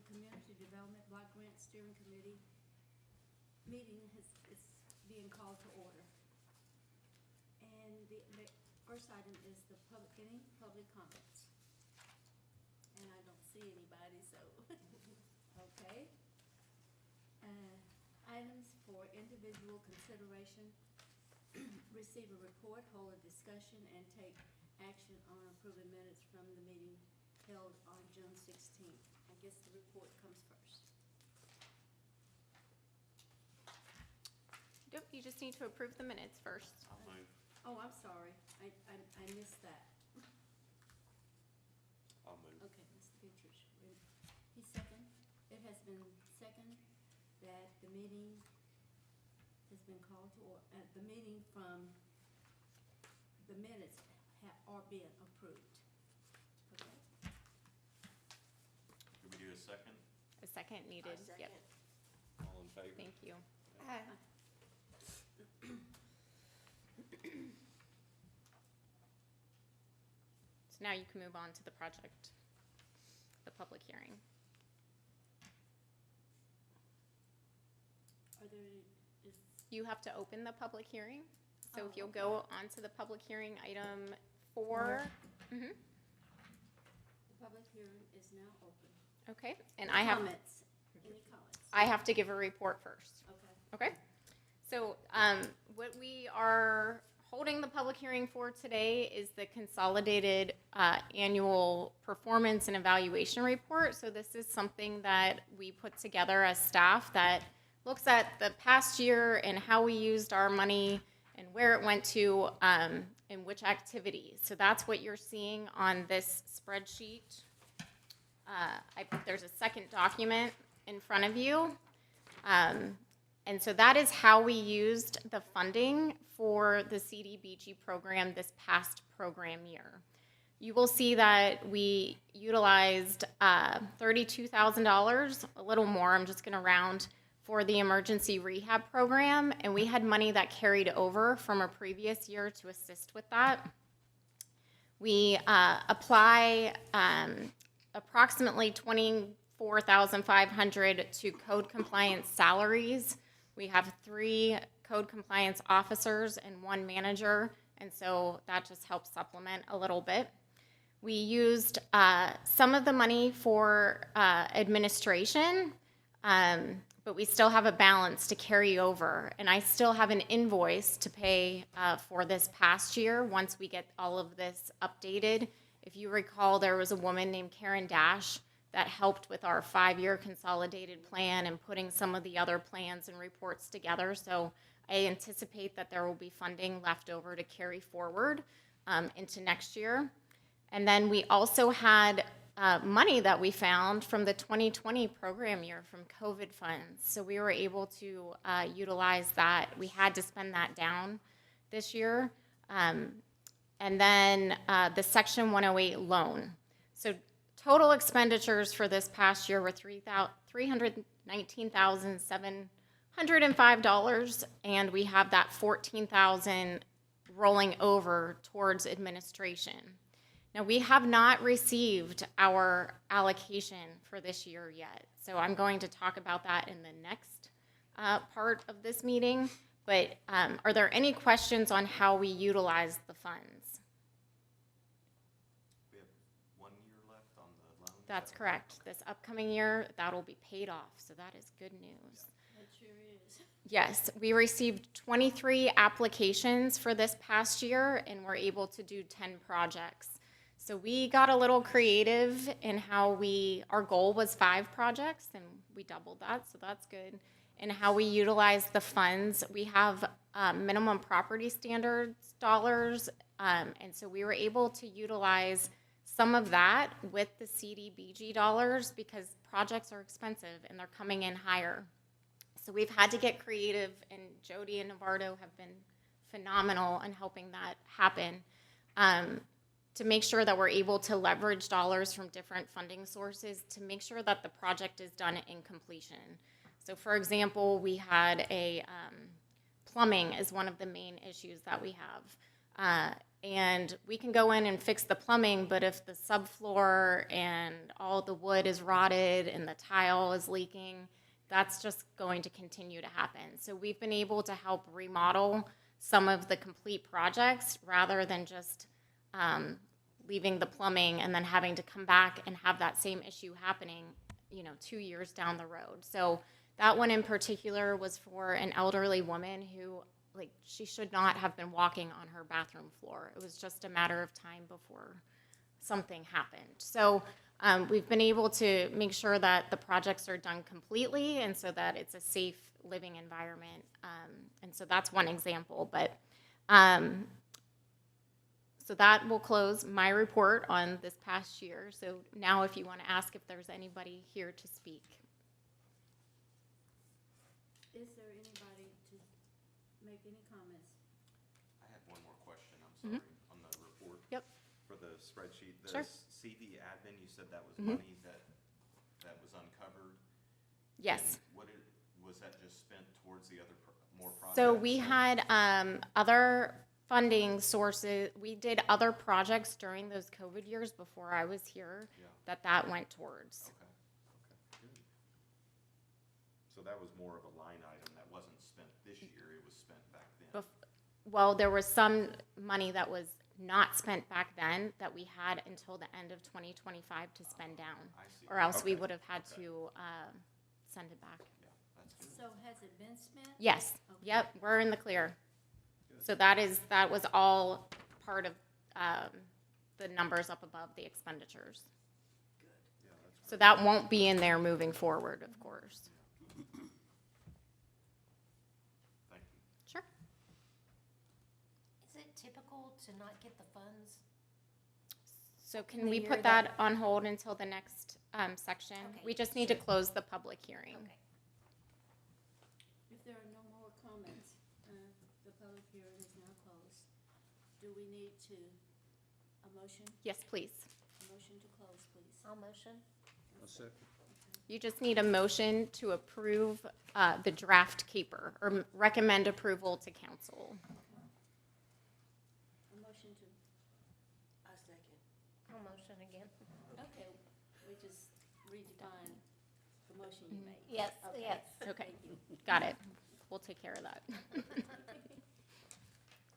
Community Development Block Grant Steering Committee meeting is being called to order. And the first item is the any public comments. And I don't see anybody, so, okay. Items for individual consideration, receive a report, hold a discussion, and take action on approving minutes from the meeting held on June 16th. I guess the report comes first. Nope, you just need to approve the minutes first. I'll move. Oh, I'm sorry. I missed that. I'll move. Okay, Mr. Beatrice, he's second. It has been second that the meeting has been called to order. The meeting from the minutes are being approved. Okay. Can we do a second? A second needed. Yep. All in favor? Thank you. So now you can move on to the project, the public hearing. Are there, is, You have to open the public hearing. So Oh, if you'll okay. go on to the public hearing, item 4. the public hearing is now open. Okay, and I have Comments? Any comments? I have to give a report first. Okay. Okay, so what we are holding the public hearing for today is the consolidated annual performance and evaluation report. So this is something that we put together as staff that looks at the past year and how we used our money and where it went to and which activities. So that's what you're seeing on this spreadsheet. There's a second document in front of you. And so that is how we used the funding for the CDBG program this past program year. You will see that we utilized $32,000, a little more, I'm just gonna round, for the emergency rehab program, and we had money that carried over from a previous year to assist with that. We apply approximately $24,500 to code compliance salaries. We have 3 code compliance officers and 1 manager, and so that just helps supplement a little bit. We used some of the money for administration, but we still have a balance to carry over, and I still have an invoice to pay for this past year once we get all of this updated. If you recall, there was a woman named Karen Dash that helped with our 5-year consolidated plan and putting some of the other plans and reports together. So I anticipate that there will be funding left over to carry forward into next year. And then we also had money that we found from the 2020 program year from COVID funds. So we were able to utilize that. We had to spend that down this year. And then the Section 108 loan. So total expenditures for this past year were $319,705, and we have that $14,000 rolling over towards administration. Now, we have not received our allocation for this year yet, so I'm going to talk about that in the next part of this meeting. But are there any questions on how we utilize the funds? We have 1 year left on the loan? That's correct. This upcoming year, that'll be paid off, so that is good news. It sure is. Yes, we received 23 applications for this past year, and we're able to do 10 projects. So we got a little creative in how our goal was 5 projects, and we doubled that, so that's good. And how we utilize the funds, we have minimum property standards dollars, and so we were able to utilize some of that with the CDBG dollars because projects are expensive and they're coming in higher. So we've had to get creative, and Jody and Navardo have been phenomenal in helping that happen to make sure that we're able to leverage dollars from different funding sources to make sure that the project is done in completion. So for example, we had plumbing is one of the main issues that we have. and we can go in and fix the plumbing, but if the subfloor and all the wood is rotted and the tile is leaking, that's just going to continue to happen. So we've been able to help remodel some of the complete projects rather than just leaving the plumbing and then having to come back and have that same issue happening, 2 years down the road. So that one in particular was for an elderly woman who, she should not have been walking on her bathroom floor. It was just a matter of time before something happened. So we've been able to make sure that the projects are done completely and so that it's a safe living environment. And so that's one example. But so that will close my report on this past year. So now if you want to ask if there's anybody here to speak. Is there anybody to make any comments? I had one more question, I'm sorry, on the report. Yep. For the spreadsheet, the Sure. CV admin, you said that was money that was uncovered? Yes. And was that just spent towards the other, more projects? So we had other funding sources. We did other projects during those COVID years before I was here that went towards. Okay, good. So that was more of a line item that wasn't spent this year, it was spent back then? Well, there was some money that was not spent back then that we had until the end of 2025 to spend down. I see. Or else we Okay. would have had to send it back. Yeah, that's good. So has it been spent? Yes. Okay. Yep. We're in the clear. Good. So that was all part of the numbers up above the expenditures. Yeah, that's So that won't be in there moving forward, of course. Thank you. Sure. Is it typical to not get the funds? So can The we year put that on hold until the next section? Okay, We just need to close the public hearing. Okay. If there are no more comments, the public hearing is now closed. Do we need a motion? Yes, please. A motion to close, please. I'll motion. You just need a motion to approve the draft caper or recommend approval to council. A motion to, I second. I'll motion again. okay, we just redefine the motion you made. Yes, Okay. yes. Okay, got it. We'll take care of that.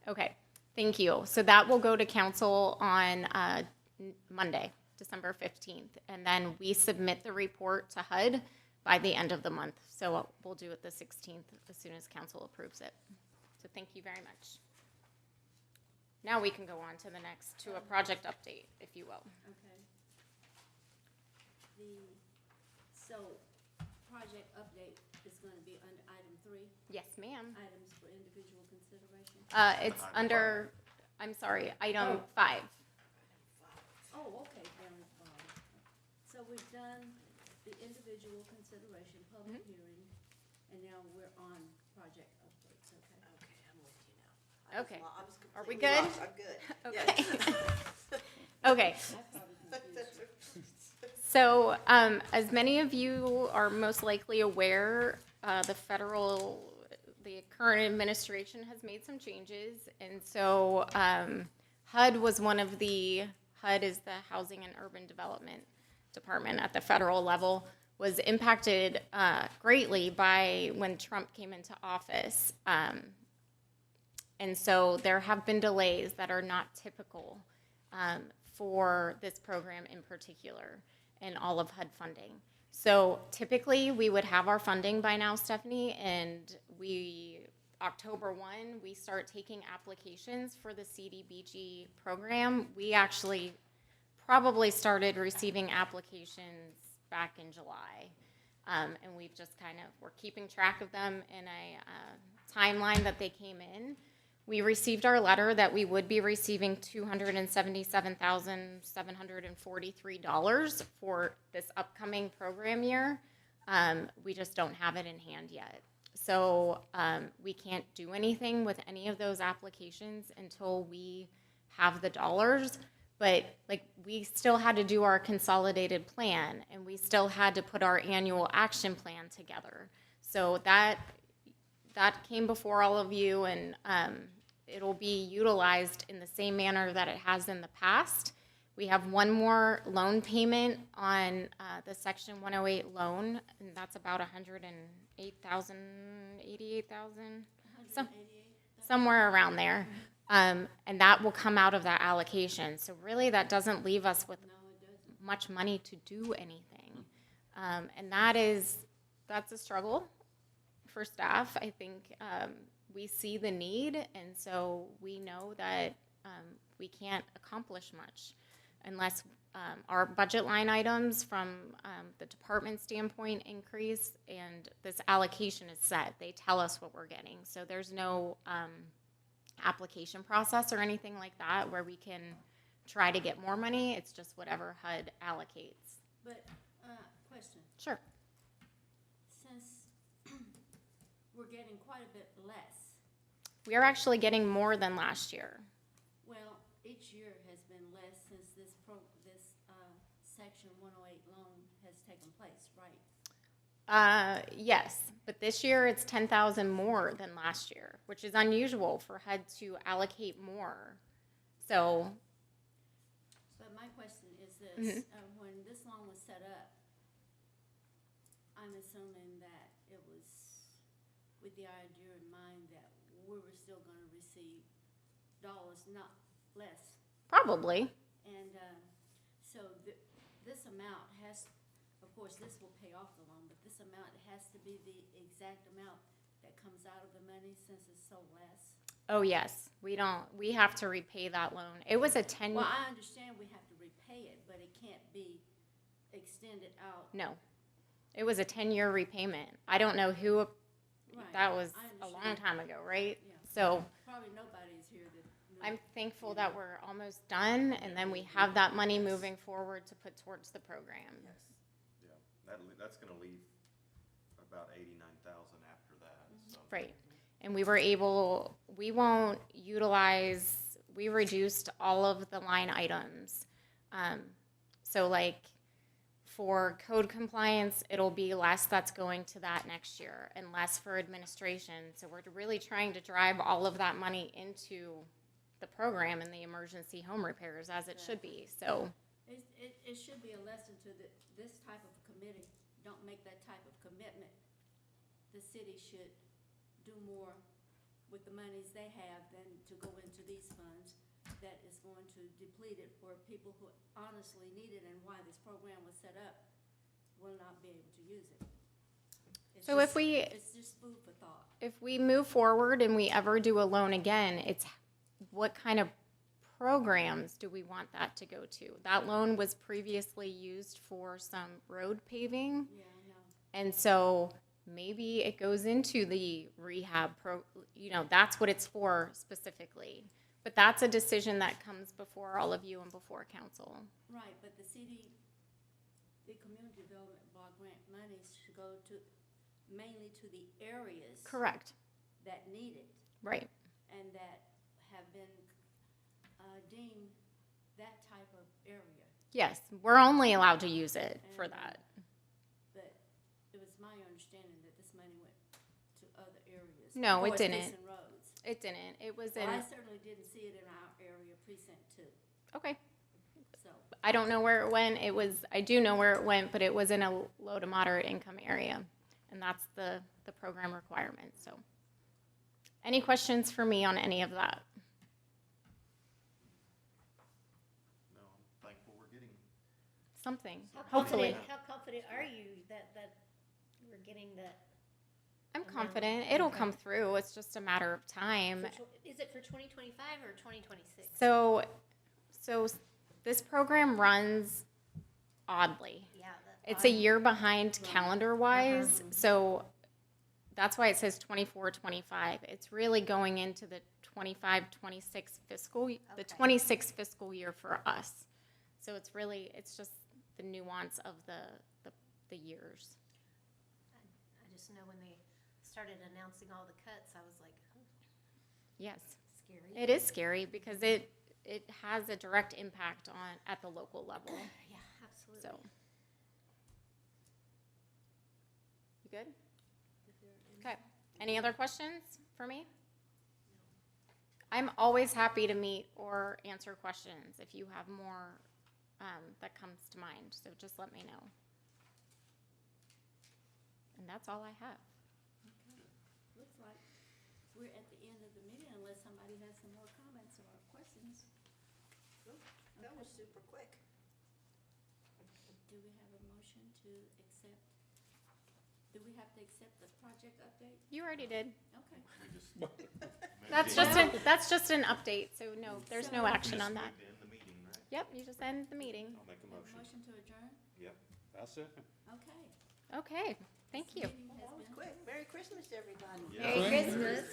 Okay, thank you. So that will go to council on Monday, December 15th. And then we submit the report to HUD by the end of the month. So we'll do it the 16th as soon as council approves it. So thank you very much. Now we can go on to the next, to a project update, if you will. Okay. So, project update is gonna be under item 3, Yes, ma'am. items for individual consideration. It's under, I'm sorry, item 5. Oh, okay, down at the bottom. So we've done the individual consideration, public hearing, and now we're on project updates, okay? Okay, I'm with you now. Okay. I was Are we completely good? lost. I'm good. Okay. Yes. Okay. I probably confused you. So, as many of you are most likely aware, the current administration has made some changes, and so HUD was one of the, HUD is the Housing and Urban Development Department at the federal level, was impacted greatly by when Trump came into office. And so there have been delays that are not typical for this program in particular and all of HUD funding. So typically we would have our funding by now, Stephanie, and October 1, we start taking applications for the CDBG program. We actually probably started receiving applications back in July. And we've just we're keeping track of them in a timeline that they came in. We received our letter that we would be receiving $277,743 for this upcoming program year. We just don't have it in hand yet. So we can't do anything with any of those applications until we have the dollars. But we still had to do our consolidated plan, and we still had to put our annual action plan together. So that came before all of you, and it'll be utilized in the same manner that it has in the past. We have one more loan payment on the Section 108 loan, and that's about 108,000, 88,000, somewhere around there. And that will come out of that allocation. So really, that doesn't leave us with much money to do anything. And that's a struggle for staff. I think we see the need, and so we know that we can't accomplish much unless our budget line items from the department standpoint increase, and this allocation is set. They tell us what we're getting. So there's no application process or anything like that where we can try to get more money. It's just whatever HUD allocates. But, question, Sure. since we're getting quite a bit less, We are actually getting more than last year. well, each year has been less since this Section 108 loan has taken place, right? Yes, but this year it's 10,000 more than last year, which is unusual for HUD to allocate more. So, But my question is this, when this loan was set up, I'm assuming that it was with the idea in mind that we were still gonna receive dollars, not less. probably. And, so this amount has, of course, this will pay off the loan, but this amount has to be the exact amount that comes out of the money since it's so less. Oh, yes. We have to repay that loan. It was a 10, Well, I understand we have to repay it, but it can't be extended out. no. It was a 10-year repayment. I don't know who, Right. that was I a long understand. time ago, right? Yeah. So Probably nobody's here that knows. I'm thankful that we're almost done, and then we have that money moving forward to put towards the program. Yeah, that's gonna leave about 89,000 after that, so. Right. And we won't utilize, we reduced all of the line items. So like for code compliance, it'll be less that's going to that next year and less for administration. So we're really trying to drive all of that money into the program and the emergency home repairs as it should be. So, It should be a lesson to this type of committee, don't make that type of commitment. The city should do more with the monies they have than to go into these funds that is going to deplete it for people who honestly need it, and why this program was set up will not be able to use it. So if we- It's just food for thought. if we move forward and we ever do a loan again, it's what kind of programs do we want that to go to? That loan was previously used for some road paving, Yeah, I know. and so maybe it goes into the rehab that's what it's for specifically. But that's a decision that comes before all of you and before council. Right, but the community development block grant monies should go mainly to the areas Correct. that need it Right. and that have been deemed that type of area. Yes, we're only allowed to use it for And, that. But it was my understanding that this money went to other areas. No, it Of course, didn't. Denison roads. It didn't. It was Well, I in, certainly didn't see it in our area, precinct 2, okay. so. I don't know where it went. I do know where it went, but it was in a low to moderate income area. And that's the program requirement, so. Any questions for me on any of that? No, I'm thankful we're getting. Something, How hopefully. confident are you that we're getting that? I'm amount? confident. It'll Okay. come through. It's just a matter of time. Is it for 2025 or 2026? So this program runs oddly. Yeah. It's a year behind calendar-wise, so that's why it says 24, 25. It's really going into the 25, 26 the Okay. 26 fiscal year for us. So it's just the nuance of the years. I just know when they started announcing all the cuts, I was like, oh, Yes, scary. it is scary because it has a direct impact at the local level. Yeah, absolutely. So. You good? Okay. Any other questions for me? I'm always happy to meet or answer questions if you have more that comes to mind. So just let me know. And that's all I have. Okay. Looks like we're at the end of the meeting unless somebody has some more comments or questions. That was super quick. Do we have a motion to accept? Do we have to accept the project update? You already did. Okay. We just. That's just an update. So no, there's no action on that. We just need to end the meeting, right? Yep, you just end the meeting. I'll make a Have a motion. motion to adjourn? Yep. I'll second. Okay. Okay, thank This you. meeting has That was been- quick. Merry Christmas, everybody. Yeah. Merry Christmas.